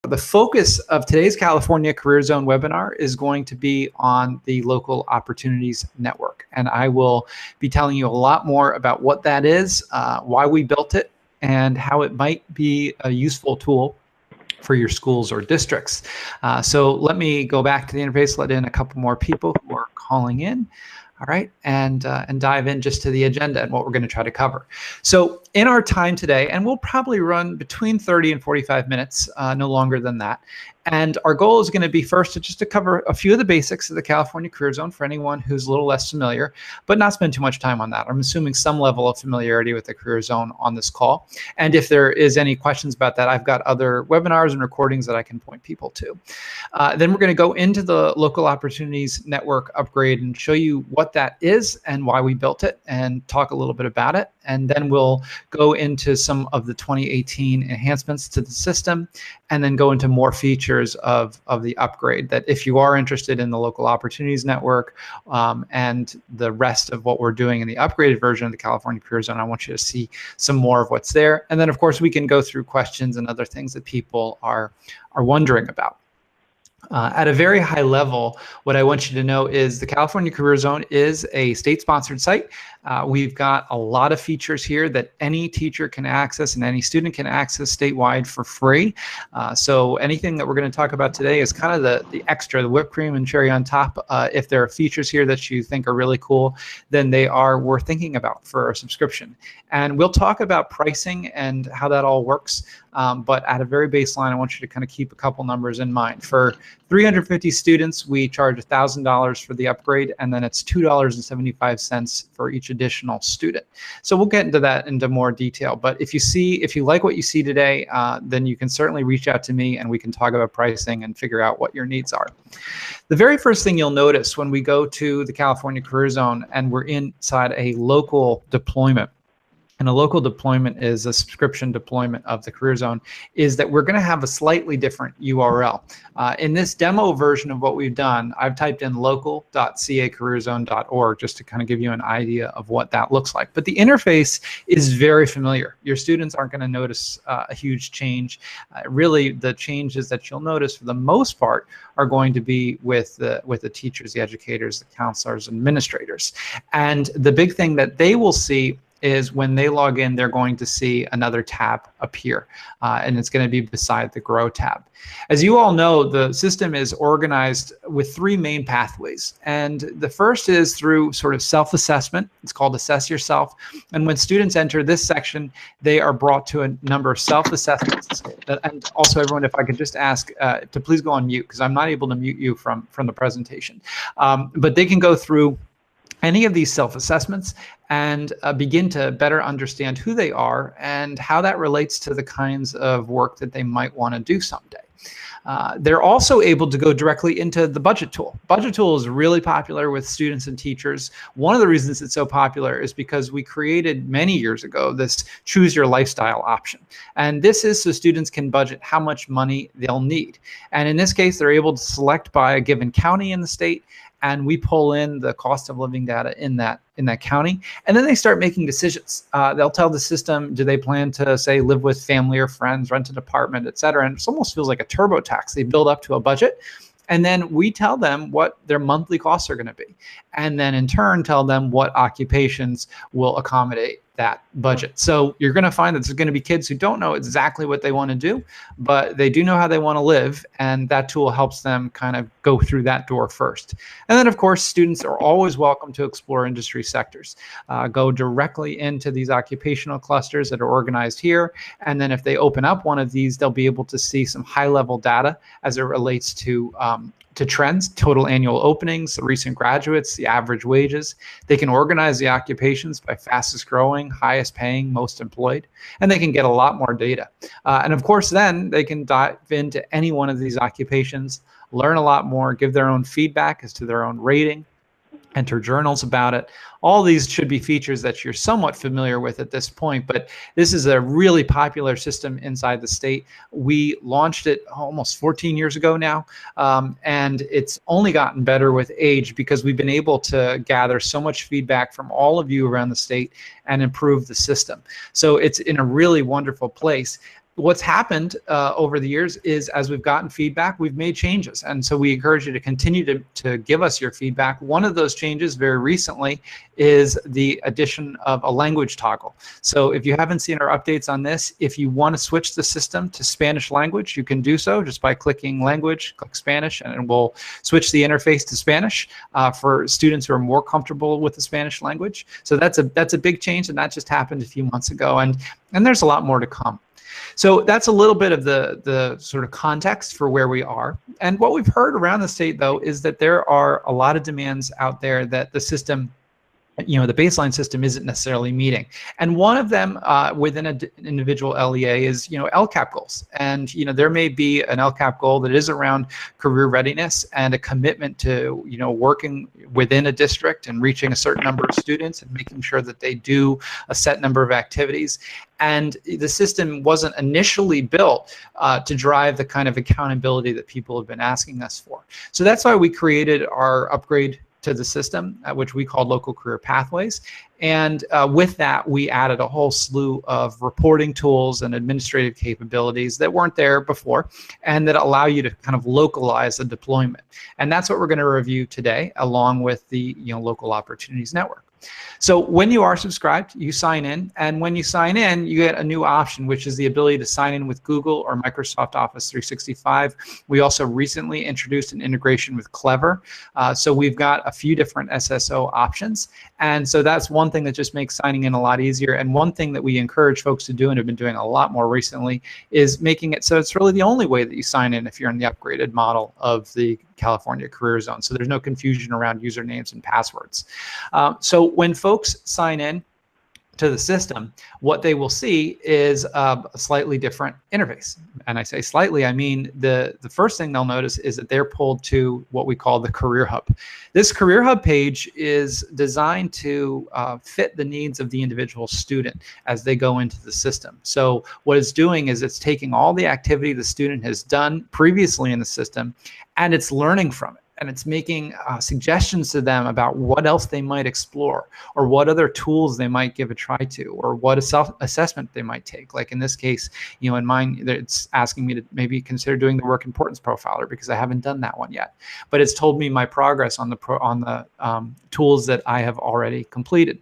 The focus of today's California CareerZone webinar is going to be on the Local Opportunities Network. And I will be telling you a lot more about what that is, why we built it, and how it might be a useful tool for your schools or districts. So let me go back to the interface, let in a couple more people who are calling in. All right, and dive in just to the agenda and what we're going to try to cover. So in our time today, and we'll probably run between 30 and 45 minutes, no longer than that. And our goal is going to be first to cover a few of the basics of the California CareerZone for anyone who's a little less familiar, but not spend too much time on that. I'm assuming some level of familiarity with the CareerZone on this call. And if there is any questions about that, I've got other webinars and recordings that I can point people to. Then we're going to go into the Local Opportunities Network upgrade and show you what that is and why we built it and talk a little bit about it. And then we'll go into some of the 2018 enhancements to the system and then go into more features of the upgrade that if you are interested in the Local Opportunities Network and the rest of what we're doing in the upgraded version of the California CareerZone, I want you to see some more of what's there. And then of course we can go through questions and other things that people are wondering about. At a very high level, what I want you to know is the California CareerZone is a state-sponsored site. We've got a lot of features here that any teacher can access and any student can access statewide for free. So anything that we're going to talk about today is kind of the extra, the whipped cream and cherry on top. If there are features here that you think are really cool, then they are worth thinking about for a subscription. And we'll talk about pricing and how that all works. But at a very baseline, I want you to kind of keep a couple numbers in mind. For 350 students, we charge $1,000 for the upgrade, and then it's $2.75 for each additional student. So we'll get into that into more detail. But if you like what you see today, then you can certainly reach out to me and we can talk about pricing and figure out what your needs are. The very first thing you'll notice when we go to the California CareerZone and we're inside a local deployment, and a local deployment is a subscription deployment of the CareerZone, is that we're going to have a slightly different URL. In this demo version of what we've done, I've typed in local.careerzone.org just to kind of give you an idea of what that looks like. But the interface is very familiar. Your students aren't going to notice a huge change. Really, the changes that you'll notice for the most part are going to be with the teachers, the educators, the counselors, administrators. And the big thing that they will see is when they log in, they're going to see another tab appear, and it's going to be beside the Grow tab. As you all know, the system is organized with three main pathways, and the first is through sort of self-assessment. It's called Assess Yourself, and when students enter this section, they are brought to a number of self-assessments. And also, everyone, if I could just ask to please go on mute, because I'm not able to mute you from the presentation, but they can go through any of these self-assessments and begin to better understand who they are and how that relates to the kinds of work that they might want to do someday. They're also able to go directly into the budget tool. Budget tool is really popular with students and teachers. One of the reasons it's so popular is because we created many years ago this choose your lifestyle option. And this is so students can budget how much money they'll need. And in this case, they're able to select by a given county in the state, and we pull in the cost of living data in that county, and then they start making decisions. They'll tell the system, do they plan to, say, live with family or friends, rent an apartment, et cetera, and it almost feels like a TurboTax. They build up to a budget, and then we tell them what their monthly costs are going to be, and then in turn tell them what occupations will accommodate that budget. So you're going to find that there's going to be kids who don't know exactly what they want to do, but they do know how they want to live, and that tool helps them kind of go through that door first. And then, of course, students are always welcome to explore industry sectors. Go directly into these occupational clusters that are organized here, and then if they open up one of these, they'll be able to see some high-level data as it relates to trends, total annual openings, the recent graduates, the average wages. They can organize the occupations by fastest growing, highest paying, most employed, and they can get a lot more data. And of course, then they can dive into any one of these occupations, learn a lot more, give their own feedback as to their own rating, enter journals about it. All these should be features that you're somewhat familiar with at this point, but this is a really popular system inside the state. We launched it almost 14 years ago now, and it's only gotten better with age because we've been able to gather so much feedback from all of you around the state and improve the system. So it's in a really wonderful place. what's happened over the years is, as we've gotten feedback, we've made changes. And so we encourage you to continue to give us your feedback. One of those changes very recently is the addition of a language toggle. So if you haven't seen our updates on this, if you want to switch the system to Spanish language, you can do so just by clicking language, click Spanish, and it will switch the interface to Spanish for students who are more comfortable with the Spanish language. So that's a big change, and that just happened a few months ago, and there's a lot more to come. So that's a little bit of the sort of context for where we are. And what we've heard around the state, though, is that there are a lot of demands out there that the system, the baseline system, isn't necessarily meeting. And one of them within an individual LEA is, LCAP goals. And, there may be an LCAP goal that is around career readiness and a commitment to, working within a district and reaching a certain number of students and making sure that they do a set number of activities. And the system wasn't initially built to drive the kind of accountability that people have been asking us for. So that's why we created our upgrade to the system, which we called Local Career Pathways. And with that, we added a whole slew of reporting tools and administrative capabilities that weren't there before, and that allow you to kind of localize the deployment. And that's what we're going to review today, along with the Local Opportunities Network. So when you are subscribed, you sign in, and when you sign in, you get a new option, which is the ability to sign in with Google or Microsoft Office 365. We also recently introduced an integration with Clever. So we've got a few different SSO options. And so that's one thing that just makes signing in a lot easier. And one thing that we encourage folks to do, and have been doing a lot more recently, is making it so it's really the only way that you sign in if you're in the upgraded model of the California CareerZone. So there's no confusion around usernames and passwords. So when folks sign in to the system, what they will see is a slightly different interface. And I say slightly, I mean the first thing they'll notice is that they're pulled to what we call the Career Hub. This Career Hub page is designed to fit the needs of the individual student as they go into the system. So what it's doing is it's taking all the activity the student has done previously in the system, and it's learning from it. And it's making suggestions to them about what else they might explore, or what other tools they might give a try to, or what a self-assessment they might take. Like in this case, in mine, it's asking me to maybe consider doing the work importance profiler, because I haven't done that one yet. But it's told me my progress on the tools that I have already completed.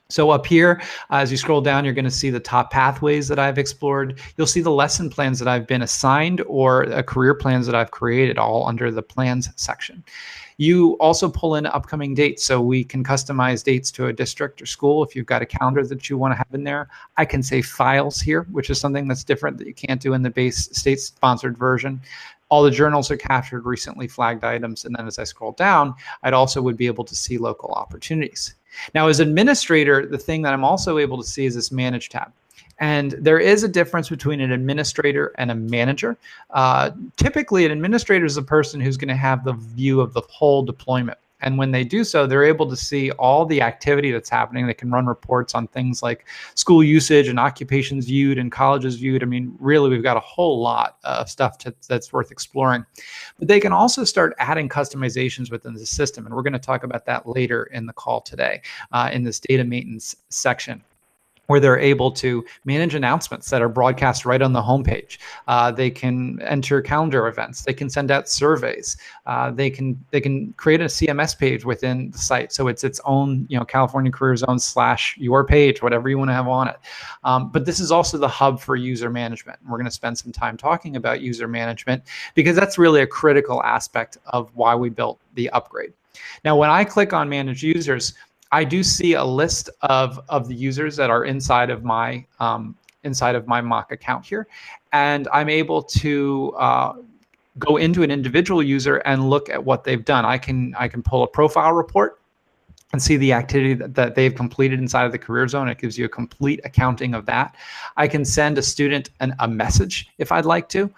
So up here, as you scroll down, you're going to see the top pathways that I've explored. You'll see the lesson plans that I've been assigned, or career plans that I've created, all under the plans section. You also pull in upcoming dates, so we can customize dates to a district or school if you've got a calendar that you want to have in there. I can save files here, which is something that's different that you can't do in the base state-sponsored version. All the journals are captured, recently flagged items, and then as I scroll down, I'd also would be able to see local opportunities. Now, as administrator, the thing that I'm also able to see is this Manage tab. And there is a difference between an administrator and a manager. Typically, an administrator is a person who's going to have the view of the whole deployment. And when they do so, they're able to see all the activity that's happening. They can run reports on things like school usage and occupations viewed and colleges viewed. I mean, really, we've got a whole lot of stuff that's worth exploring. But they can also start adding customizations within the system. And we're going to talk about that later in the call today in this data maintenance section, where they're able to manage announcements that are broadcast right on the homepage. They can enter calendar events. They can send out surveys. They can create a CMS page within the site, so it's its own California CareerZone / your page, whatever you want to have on it. But this is also the hub for user management. We're going to spend some time talking about user management, because that's really a critical aspect of why we built the upgrade. Now, when I click on Manage Users, I do see a list of the users that are inside of my mock account here, and I'm able to go into an individual user and look at what they've done. I can pull a profile report and see the activity that they've completed inside of the CareerZone. It gives you a complete accounting of that. I can send a student a message if I'd like to.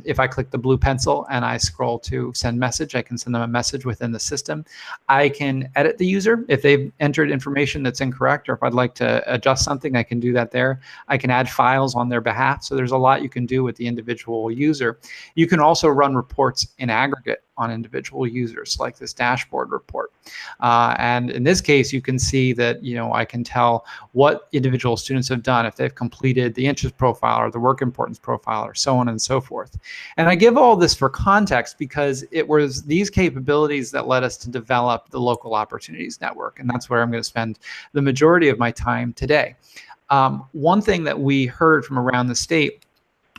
If I click the blue pencil and I scroll to send message, I can send them a message within the system. I can edit the user if they've entered information that's incorrect, or if I'd like to adjust something, I can do that there. I can add files on their behalf. So there's a lot you can do with the individual user. You can also run reports in aggregate on individual users, like this dashboard report. And in this case, you can see that, I can tell what individual students have done, if they've completed the interest profile or the work importance profile or so on and so forth. And I give all this for context because it was these capabilities that led us to develop the Local Opportunities Network. And that's where I'm going to spend the majority of my time today. One thing that we heard from around the state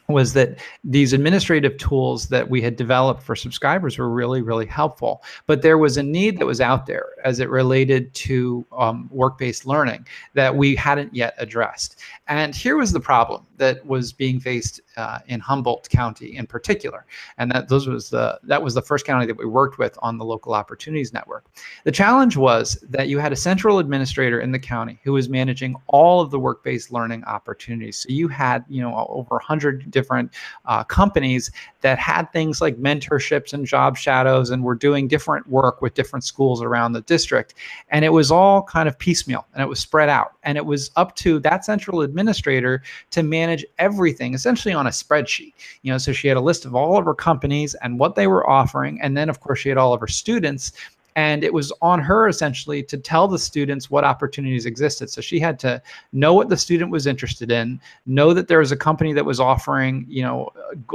was that these administrative tools that we had developed for subscribers were really, really helpful. But there was a need that was out there as it related to work-based learning that we hadn't yet addressed. And here was the problem that was being faced in Humboldt County in particular. And that was the first county that we worked with on the Local Opportunities Network. The challenge was that you had a central administrator in the county who was managing all of the work-based learning opportunities. So you had, over 100 different companies that had things like mentorships and job shadows and were doing different work with different schools around the district. And it was all kind of piecemeal and it was spread out. And it was up to that central administrator to manage everything essentially on a spreadsheet. So she had a list of all of her companies and what they were offering. And then of course she had all of her students. And it was on her essentially to tell the students what opportunities existed. So she had to know what the student was interested in, know that there was a company that was offering,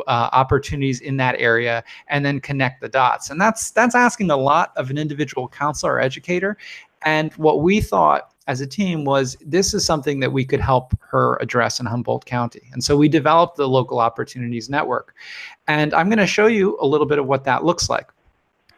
opportunities in that area, and then connect the dots. And that's asking a lot of an individual counselor or educator. And what we thought as a team was this is something that we could help her address in Humboldt County. And so we developed the Local Opportunities Network. And I'm going to show you a little bit of what that looks like.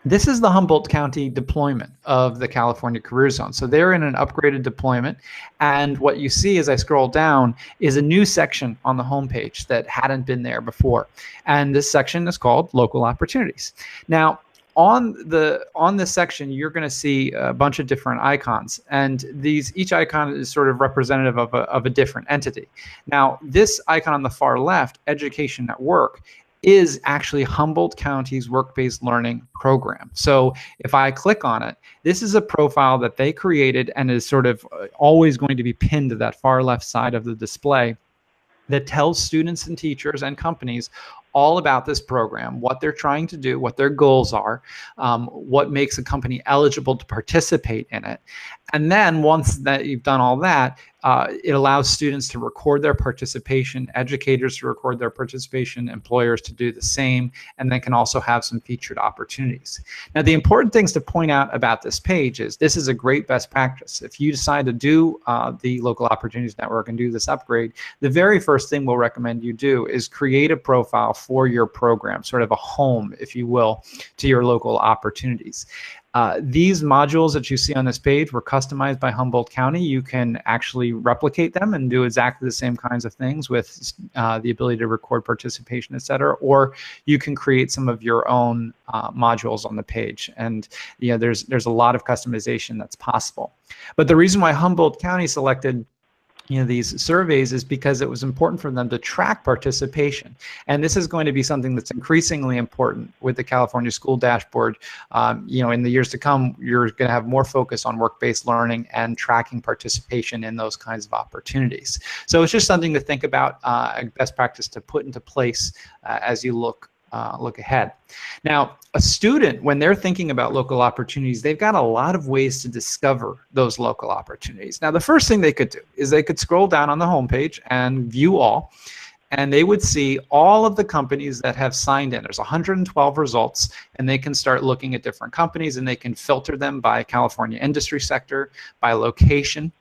This is the Humboldt County deployment of the California CareerZone. So they're in an upgraded deployment. And what you see as I scroll down is a new section on the homepage that hadn't been there before. And this section is called Local Opportunities. Now, on this section, you're going to see a bunch of different icons, and each icon is sort of representative of a different entity. Now, this icon on the far left, Education at Work, is actually Humboldt County's work-based learning program. So if I click on it, this is a profile that they created and is sort of always going to be pinned to that far left side of the display that tells students and teachers and companies all about this program, what they're trying to do, what their goals are, what makes a company eligible to participate in it. And then once that you've done all that, it allows students to record their participation, educators to record their participation, employers to do the same, and then can also have some featured opportunities. Now, the important things to point out about this page is this is a great best practice. If you decide to do the Local Opportunities Network and do this upgrade, the very first thing we'll recommend you do is create a profile for your program, sort of a home, if you will, to your local opportunities. These modules that you see on this page were customized by Humboldt County. You can actually replicate them and do exactly the same kinds of things with the ability to record participation, et cetera, or you can create some of your own modules on the page. And there's a lot of customization that's possible. But the reason why Humboldt County selected these surveys is because it was important for them to track participation. And this is going to be something that's increasingly important with the California School Dashboard. In the years to come, you're going to have more focus on work-based learning and tracking participation in those kinds of opportunities. So it's just something to think about, a best practice to put into place as you look ahead. Now, a student, when they're thinking about local opportunities, they've got a lot of ways to discover those local opportunities. Now, the first thing they could do is they could scroll down on the homepage and view all, and they would see all of the companies that have signed in. There's 112 results, and they can start looking at different companies, and they can filter them by California industry sector, by location,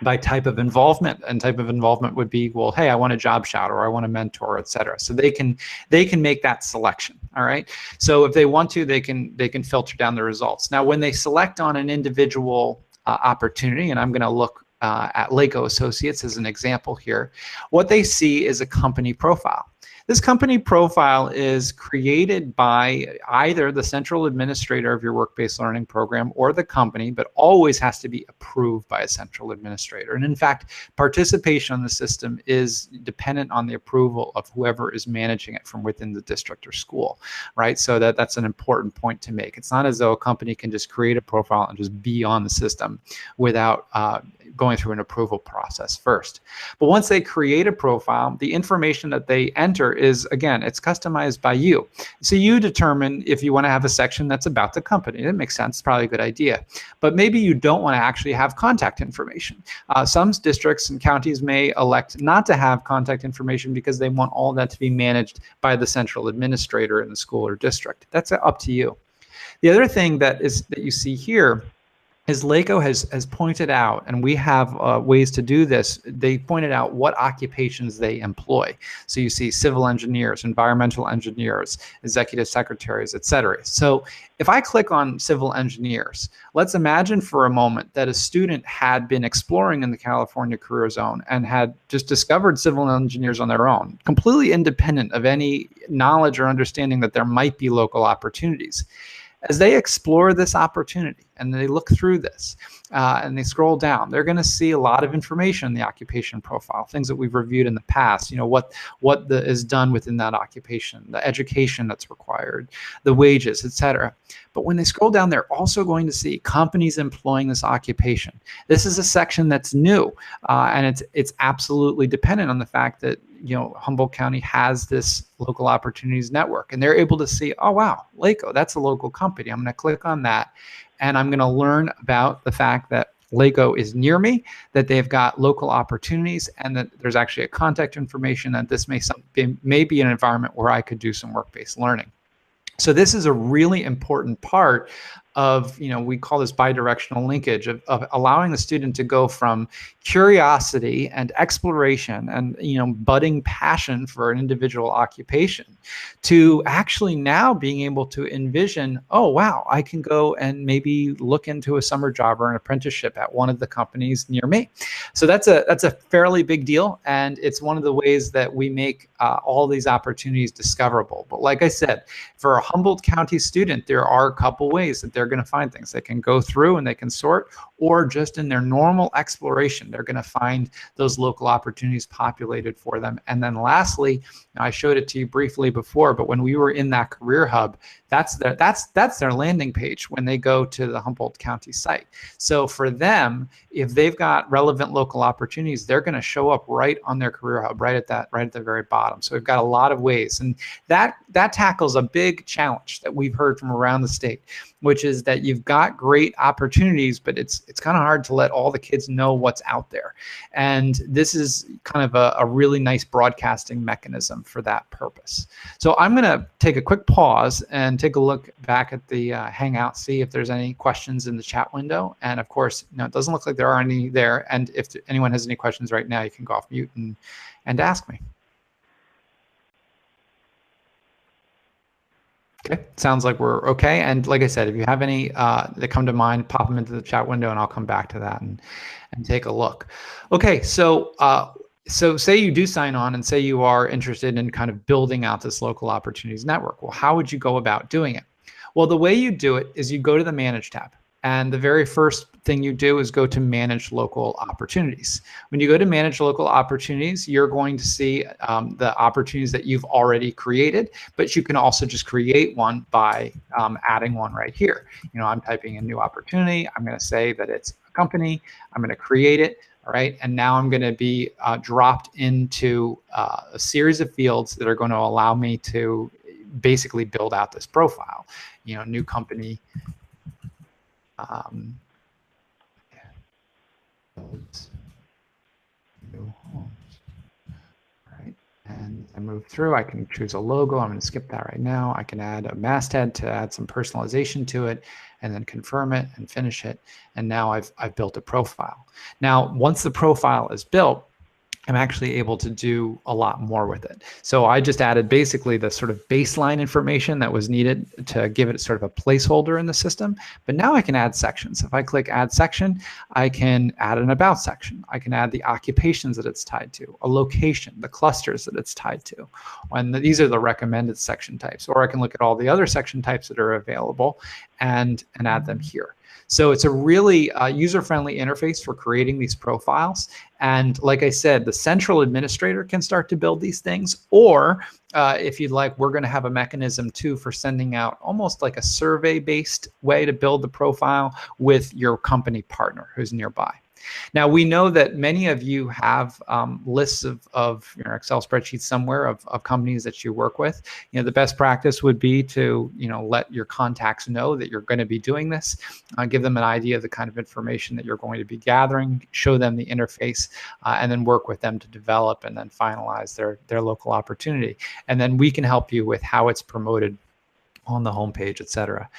by type of involvement. And type of involvement would be, well, hey, I want a job shadow, or I want a mentor, et cetera. So they can make that selection. All right. So if they want to, they can filter down the results. Now, when they select on an individual opportunity, and I'm going to look at Lego Associates as an example here, what they see is a company profile. This company profile is created by either the central administrator of your work-based learning program or the company, but always has to be approved by a central administrator. And in fact, participation on the system is dependent on the approval of whoever is managing it from within the district or school, right? So that's an important point to make. It's not as though a company can just create a profile and just be on the system without going through an approval process first. But once they create a profile, the information that they enter is, again, it's customized by you. So you determine if you want to have a section that's about the company. That makes sense, probably a good idea. But maybe you don't want to actually have contact information. Some districts and counties may elect not to have contact information because they want all that to be managed by the central administrator in the school or district. That's up to you. The other thing that you see here is LACO has pointed out, and we have ways to do this. They pointed out what occupations they employ. So you see civil engineers, environmental engineers, executive secretaries, etc. So if I click on civil engineers, let's imagine for a moment that a student had been exploring in the California Career Zone and had just discovered civil engineers on their own, completely independent of any knowledge or understanding that there might be local opportunities. As they explore this opportunity and they look through this and they scroll down, they're going to see a lot of information in the occupation profile, things that we've reviewed in the past, you know, what is done within that occupation, the education that's required, the wages, etc. But when they scroll down, they're also going to see companies employing this occupation. This is a section that's new, and it's absolutely dependent on the fact that, you know, Humboldt County has this local opportunities network, and they're able to see, oh wow, LACO, that's a local company. I'm going to click on that, and I'm going to learn about the fact that LACO is near me, that they've got local opportunities, and that there's actually a contact information, that this may be an environment where I could do some work-based learning. So this is a really important part of, you know, we call this bidirectional linkage of allowing the student to go from curiosity and exploration and, you know, budding passion for an individual occupation to actually now being able to envision, oh wow, I can go and maybe look into a summer job or an apprenticeship at one of the companies near me. So that's a fairly big deal, and it's one of the ways that we make all these opportunities discoverable. But like I said, for a Humboldt County student, there are a couple ways that they're going to find things. They can go through and they can sort, or just in their normal exploration, they're going to find those local opportunities populated for them. And then lastly, I showed it to you briefly before, but when we were in that career hub, that's their landing page when they go to the Humboldt County site. So for them, if they've got relevant local opportunities, they're going to show up right on their career hub, right at the very bottom. So we've got a lot of ways, and that tackles a big challenge that we've heard from around the state, which is that you've got great opportunities, but it's kind of hard to let all the kids know what's out there. And this is kind of a really nice broadcasting mechanism for that purpose. So I'm going to take a quick pause and take a look back at the Hangout, see if there's any questions in the chat window. And of course, no, it doesn't look like there are any there. And if anyone has any questions right now, you can go off mute and ask me. Okay, sounds like we're okay. And like I said, if you have any that come to mind, pop them into the chat window and I'll come back to that and take a look. Okay, so say you do sign on and say you are interested in kind of building out this local opportunities network. Well, how would you go about doing it? Well, the way you do it is you go to the Manage tab. And the very first thing you do is go to Manage Local Opportunities. When you go to Manage Local Opportunities, you're going to see the opportunities that you've already created, but you can also just create one by adding one right here. You know, I'm typing a new opportunity. I'm going to say that it's a company. I'm going to create it. All right, and now I'm going to be dropped into a series of fields that are going to allow me to basically build out this profile. You know, new company. New homes. All right, and I move through. I can choose a logo. I'm going to skip that right now. I can add a masthead to add some personalization to it, and then confirm it and finish it. And now I've built a profile. Now, once the profile is built, I'm actually able to do a lot more with it. So I just added basically the sort of baseline information that was needed to give it sort of a placeholder in the system. But now I can add sections. If I click Add Section, I can add an About section. I can add the occupations that it's tied to, a location, the clusters that it's tied to. And these are the recommended section types. Or I can look at all the other section types that are available and add them here. So it's a really user-friendly interface for creating these profiles. And like I said, the central administrator can start to build these things. Or if you'd like, we're going to have a mechanism too for sending out almost like a survey-based way to build the profile with your company partner who's nearby. Now, we know that many of you have lists of your Excel spreadsheets somewhere of companies that you work with. The best practice would be to, let your contacts know that you're going to be doing this, give them an idea of the kind of information that you're going to be gathering, show them the interface, and then work with them to develop and then finalize their local opportunity. And then we can help you with how it's promoted on the homepage, et cetera.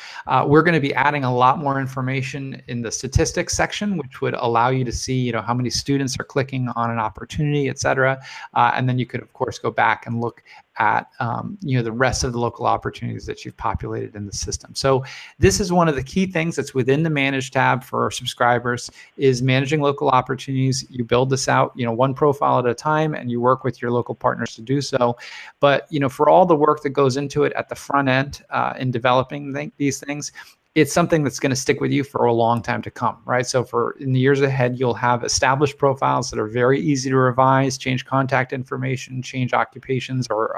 We're going to be adding a lot more information in the statistics section, which would allow you to see, how many students are clicking on an opportunity, et cetera. And then you could, of course, go back and look at the rest of the local opportunities that you've populated in the system. So this is one of the key things that's within the Manage tab for our subscribers, is managing local opportunities. You build this out, one profile at a time, and you work with your local partners to do so. But for all the work that goes into it at the front end in developing these things, it's something that's going to stick with you for a long time to come, right? So in the years ahead, you'll have established profiles that are very easy to revise, change contact information, change occupations, or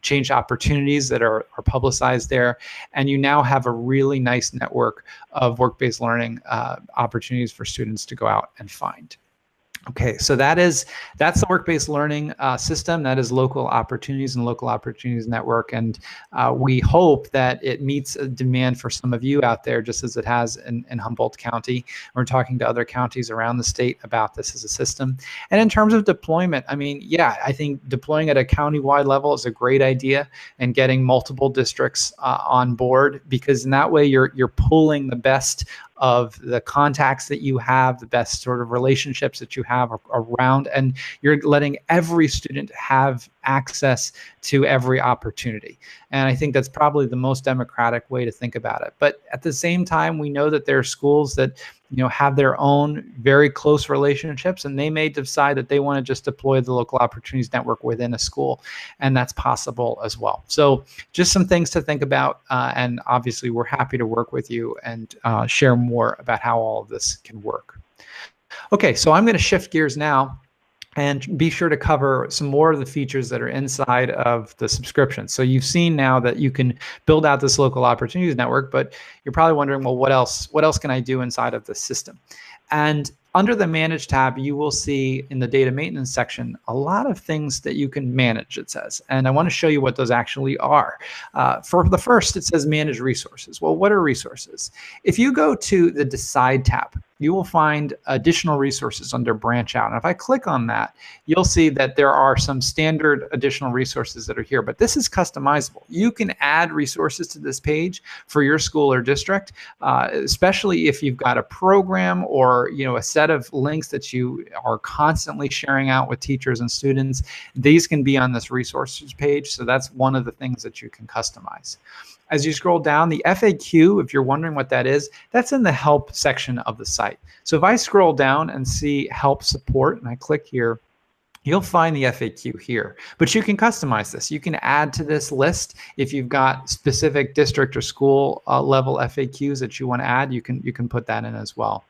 change opportunities that are publicized there. And you now have a really nice network of work-based learning opportunities for students to go out and find. Okay, so that's the work-based learning system. That is Local Opportunities and Local Opportunities Network. And we hope that it meets a demand for some of you out there, just as it has in Humboldt County. We're talking to other counties around the state about this as a system. And in terms of deployment, I think deploying at a county-wide level is a great idea, and getting multiple districts on board, because in that way you're pulling the best of the contacts that you have, the best sort of relationships that you have around, and you're letting every student have access to every opportunity. And I think that's probably the most democratic way to think about it. But at the same time, we know that there are schools that have their own very close relationships, and they may decide that they want to just deploy the Local Opportunities Network within a school, and that's possible as well. So just some things to think about, and obviously we're happy to work with you and share more about how all of this can work. Okay, so I'm going to shift gears now and be sure to cover some more of the features that are inside of the subscription. So you've seen now that you can build out this Local Opportunities Network, but you're probably wondering, well, what else can I do inside of the system? And under the Manage tab, you will see in the data maintenance section a lot of things that you can manage, it says. And I want to show you what those actually are. For the first, it says Manage Resources. Well, what are resources? If you go to the Decide tab, you will find additional resources under Branch Out. And if I click on that, you'll see that there are some standard additional resources that are here, but this is customizable. You can add resources to this page for your school or district, especially if you've got a program or a set of links that you are constantly sharing out with teachers and students. These can be on this resources page, so that's one of the things that you can customize. As you scroll down, the FAQ, if you're wondering what that is, that's in the help section of the site. So if I scroll down and see help support and I click here, you'll find the FAQ here, but you can customize this. You can add to this list if you've got specific district or school level FAQs that you want to add. You can put that in as well.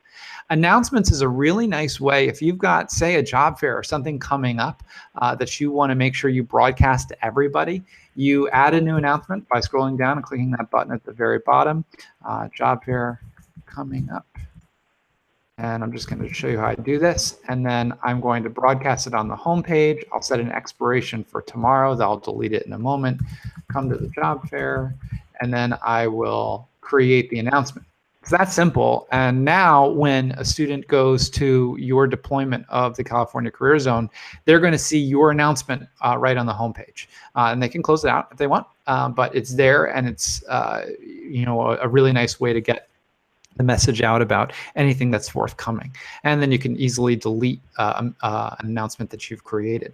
Announcements is a really nice way if you've got, say, a job fair or something coming up that you want to make sure you broadcast to everybody. You add a new announcement by scrolling down and clicking that button at the very bottom, job fair coming up. And I'm just going to show you how I do this. And then I'm going to broadcast it on the home page. I'll set an expiration for tomorrow. I'll delete it in a moment. Come to the job fair, and then I will create the announcement. It's that simple. And now when a student goes to your deployment of the California Career Zone, they're going to see your announcement right on the homepage. And they can close it out if they want, but it's there, and it's a really nice way to get the message out about anything that's forthcoming. And then you can easily delete an announcement that you've created.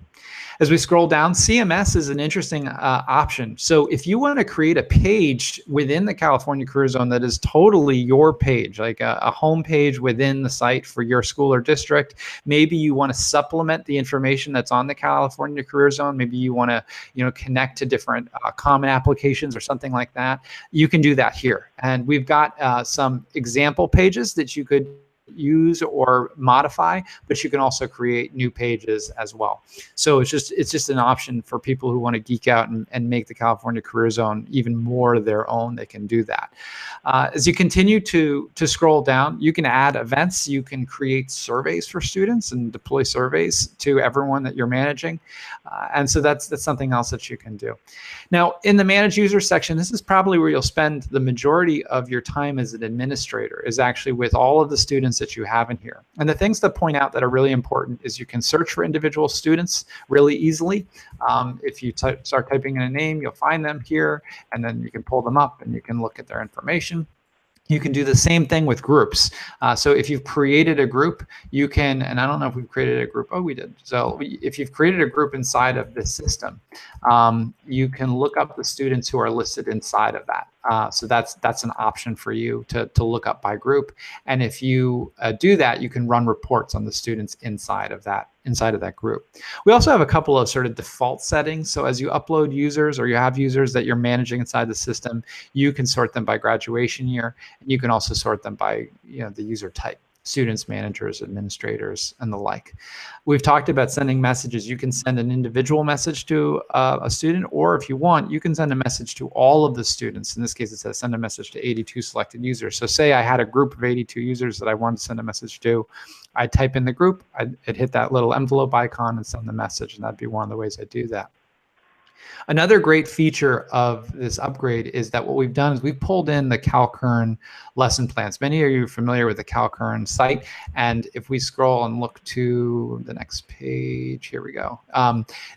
As we scroll down, CMS is an interesting option. So if you want to create a page within the California Career Zone that is totally your page, like a home page within the site for your school or district, maybe you want to supplement the information that's on the California Career Zone. Maybe you want to connect to different common applications or something like that. You can do that here. And we've got some example pages that you could use or modify, but you can also create new pages as well. So it's just an option for people who want to geek out and make the California Career Zone even more their own. They can do that. As you continue to scroll down, you can add events. You can create surveys for students and deploy surveys to everyone that you're managing. And so that's something else that you can do. Now, in the Manage Users section, this is probably where you'll spend the majority of your time as an administrator, is actually with all of the students that you have in here. And the things to point out that are really important is you can search for individual students really easily. If you start typing in a name, you'll find them here, and then you can pull them up and you can look at their information. You can do the same thing with groups. So if you've created a group, you can, and I don't know if we've created a group. Oh, we did. So if you've created a group inside of this system, you can look up the students who are listed inside of that. So that's an option for you to look up by group. And if you do that, you can run reports on the students inside of that group. We also have a couple of sort of default settings. So as you upload users or you have users that you're managing inside the system, you can sort them by graduation year, and you can also sort them by the user type. Students, managers, administrators, and the like. We've talked about sending messages. You can send an individual message to a student, or if you want, you can send a message to all of the students. In this case, it says send a message to 82 selected users. So say I had a group of 82 users that I wanted to send a message to. I'd type in the group, I'd hit that little envelope icon and send the message, and that'd be one of the ways I do that. Another great feature of this upgrade is that what we've done is we've pulled in the Kern lesson plans. Many of you are familiar with the Kern site, and if we scroll and look to the next page, here we go.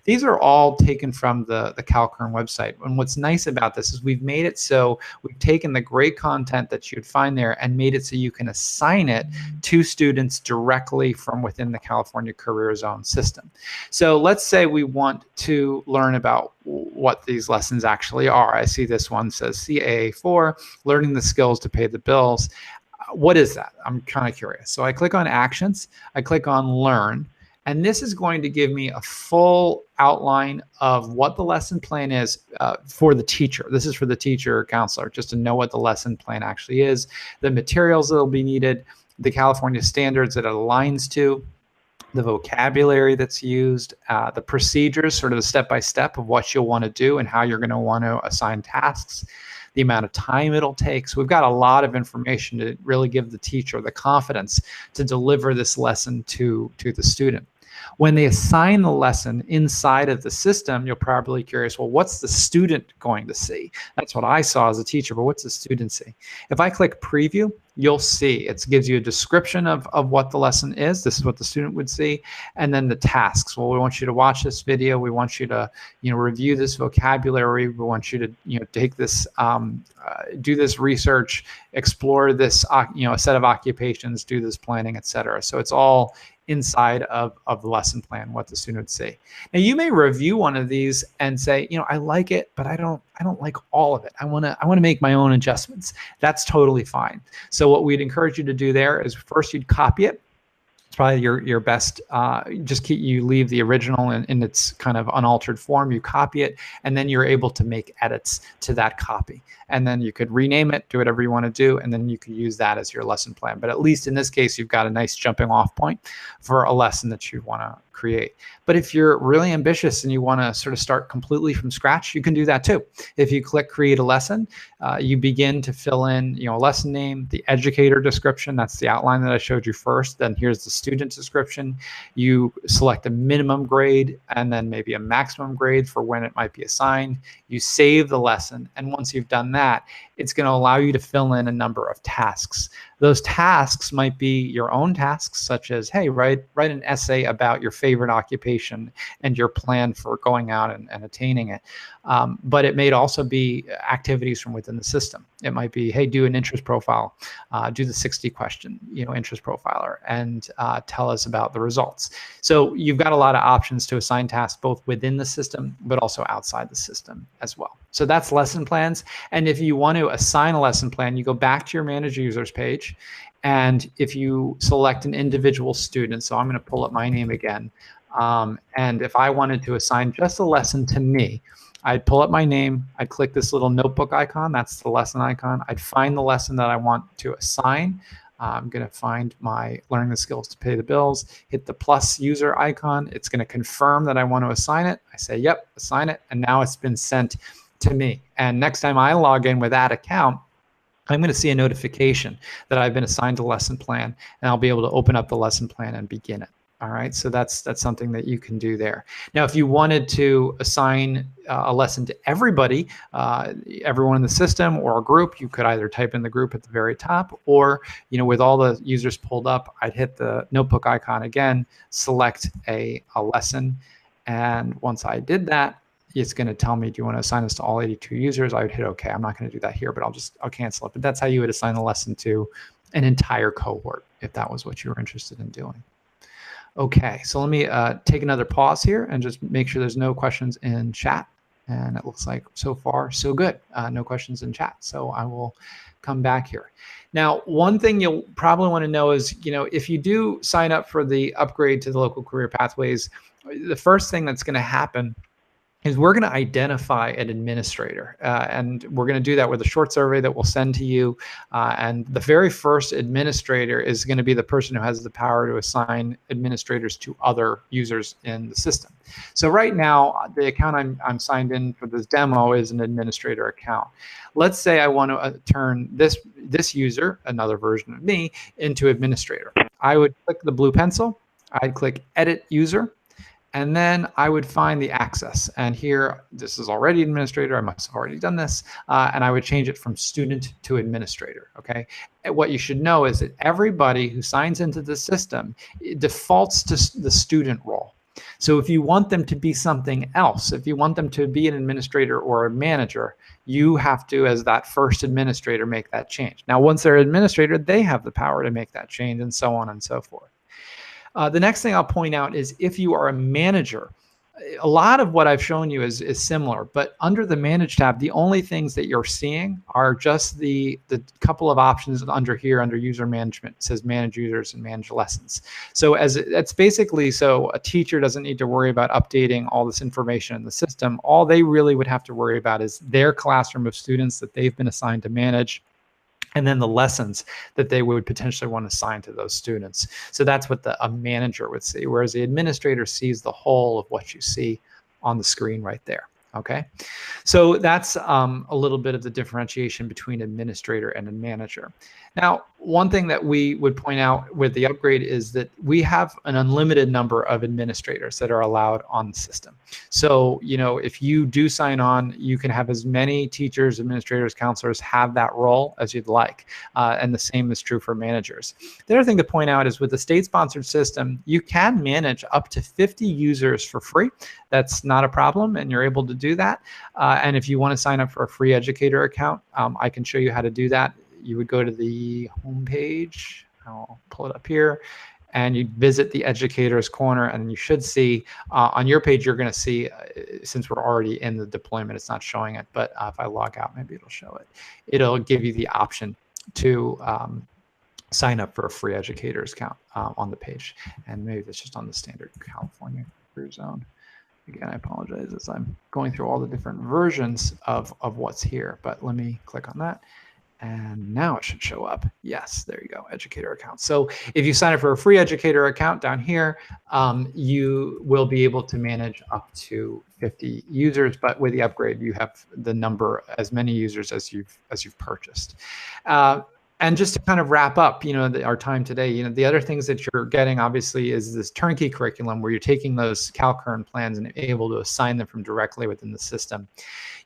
These are all taken from the Kern website. And what's nice about this is we've made it so we've taken the great content that you'd find there and made it so you can assign it to students directly from within the California Career Zone system. So let's say we want to learn about what these lessons actually are. I see this one says CAA4, learning the skills to pay the bills. What is that? I'm kind of curious. So I click on actions, I click on learn, and this is going to give me a full outline of what the lesson plan is for the teacher. This is for the teacher or counselor, just to know what the lesson plan actually is, the materials that will be needed, the California standards that it aligns to, the vocabulary that's used, the procedures, sort of the step-by-step of what you'll want to do and how you're going to want to assign tasks, the amount of time it'll take. So we've got a lot of information to really give the teacher the confidence to deliver this lesson to the student. When they assign the lesson inside of the system, you're probably curious, well, what's the student going to see? That's what I saw as a teacher, but what's the student see? If I click preview, you'll see it gives you a description of what the lesson is. This is what the student would see. And then the tasks. Well, we want you to watch this video. We want you to review this vocabulary. We want you to take this, do this research, explore this a set of occupations, do this planning, etc. So it's all inside of the lesson plan, what the student would see. Now you may review one of these and say, I like it, but I don't like all of it. I want to make my own adjustments. That's totally fine. So what we'd encourage you to do there is first you'd copy it. It's probably your best. You leave the original in its kind of unaltered form. You copy it, and then you're able to make edits to that copy. And then you could rename it, do whatever you want to do, and then you could use that as your lesson plan. But at least in this case, you've got a nice jumping off point for a lesson that you want to create. But if you're really ambitious and you want to sort of start completely from scratch, you can do that too. If you click create a lesson, you begin to fill in a lesson name, the educator description, that's the outline that I showed you first. Then here's the student description. You select a minimum grade and then maybe a maximum grade for when it might be assigned. You save the lesson, and once you've done that, it's going to allow you to fill in a number of tasks. Those tasks might be your own tasks, such as, hey, write an essay about your favorite occupation and your plan for going out and attaining it. But it may also be activities from within the system. It might be, hey, do an interest profile, do the 60-question, interest profiler, and tell us about the results. So you've got a lot of options to assign tasks both within the system, but also outside the system as well. So that's lesson plans. And if you want to assign a lesson plan, you go back to your Manage Users page. And if you select an individual student, so I'm going to pull up my name again. And if I wanted to assign just a lesson to me, I'd pull up my name, I'd click this little notebook icon, that's the lesson icon. I'd find the lesson that I want to assign. I'm going to find my learning the skills to pay the bills, hit the plus user icon. It's going to confirm that I want to assign it. I say, yep, assign it. And now it's been sent to me. And next time I log in with that account, I'm going to see a notification that I've been assigned a lesson plan, and I'll be able to open up the lesson plan and begin it. All right, so that's something that you can do there. Now, if you wanted to assign a lesson to everybody, everyone in the system or a group, you could either type in the group at the very top, or with all the users pulled up, I'd hit the notebook icon again, select a lesson, and once I did that, it's going to tell me, do you want to assign this to all 82 users? I would hit OK. I'm not going to do that here, but I'll cancel it. But that's how you would assign the lesson to an entire cohort if that was what you were interested in doing. Okay, so let me take another pause here and just make sure there's no questions in chat. And it looks like so far so good. No questions in chat. So I will come back here. Now, one thing you'll probably want to know is, if you do sign up for the upgrade to the local career pathways, the first thing that's going to happen is we're going to identify an administrator, and we're going to do that with a short survey that we'll send to you. And the very first administrator is going to be the person who has the power to assign administrators to other users in the system. So right now, the account I'm signed in for this demo is an administrator account. Let's say I want to turn this user, another version of me, into administrator. I would click the blue pencil. I'd click Edit User. And then I would find the access. And here, this is already administrator. I must have already done this. And I would change it from student to administrator. Okay. And what you should know is that everybody who signs into the system defaults to the student role. So if you want them to be something else, if you want them to be an administrator or a manager, you have to, as that first administrator, make that change. Now, once they're administrator, they have the power to make that change, and so on and so forth. The next thing I'll point out is if you are a manager, a lot of what I've shown you is similar, but under the Manage tab, the only things that you're seeing are just the couple of options under here under User Management. It says Manage Users and Manage Lessons. So that's basically so a teacher doesn't need to worry about updating all this information in the system. All they really would have to worry about is their classroom of students that they've been assigned to manage, and then the lessons that they would potentially want to assign to those students. So that's what a manager would see, whereas the administrator sees the whole of what you see on the screen right there. Okay, so that's a little bit of the differentiation between administrator and a manager. Now, one thing that we would point out with the upgrade is that we have an unlimited number of administrators that are allowed on the system. So, if you do sign on, you can have as many teachers, administrators, counselors have that role as you'd like. And the same is true for managers. The other thing to point out is with the state-sponsored system, you can manage up to 50 users for free. That's not a problem, and you're able to do that. And if you want to sign up for a free Educator account, I can show you how to do that. You would go to the home page. I'll pull it up here, and you visit the Educators corner, and you should see on your page, you're going to see, since we're already in the deployment, it's not showing it, but if I log out, maybe it'll show it. It'll give you the option to sign up for a free Educators account on the page. And maybe that's just on the standard California CareerZone. Again, I apologize as I'm going through all the different versions of what's here, but let me click on that. And now it should show up. Yes, there you go, Educator account. So if you sign up for a free Educator account down here, you will be able to manage up to 50 users, but with the upgrade, you have the number, as many users as you've purchased. And just to kind of wrap up, our time today, the other things that you're getting obviously is this turnkey curriculum where you're taking those Kern plans and able to assign them from directly within the system.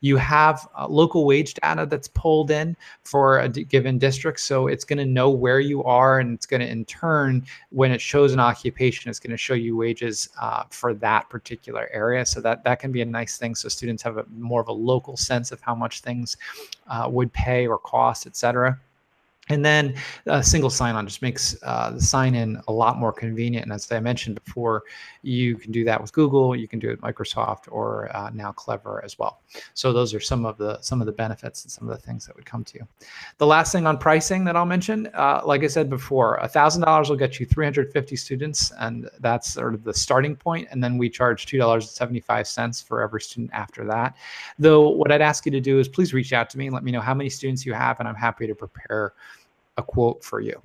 You have local wage data that's pulled in for a given district. So it's going to know where you are, and it's going to, in turn, when it shows an occupation, it's going to show you wages for that particular area. So that can be a nice thing. So students have more of a local sense of how much things would pay or cost, et cetera. And then a single sign-on just makes the sign-in a lot more convenient. And as I mentioned before, you can do that with Google, you can do it with Microsoft, or now Clever as well. So those are some of the benefits and some of the things that would come to you. The last thing on pricing that I'll mention, like I said before, $1,000 will get you 350 students, and that's sort of the starting point. And then we charge $2.75 for every student after that. Though what I'd ask you to do is please reach out to me and let me know how many students you have, and I'm happy to prepare a quote for you.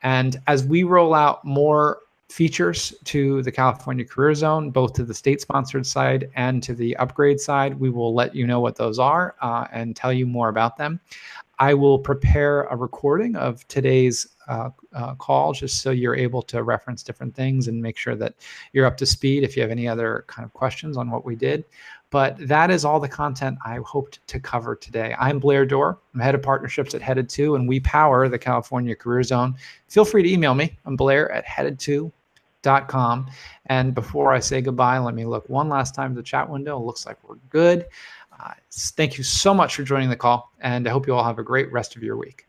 And as we roll out more features to the California Career Zone, both to the state-sponsored side and to the upgrade side, we will let you know what those are and tell you more about them. I will prepare a recording of today's call just so you're able to reference different things and make sure that you're up to speed if you have any other kind of questions on what we did. But that is all the content I hoped to cover today. I'm Blair Dorr. I'm head of partnerships at Headed To, and we power the California Career Zone. Feel free to email me. I'm blair@headed2.com. And before I say goodbye, let me look one last time at the chat window. It looks like we're good. Thank you so much for joining the call, and I hope you all have a great rest of your week.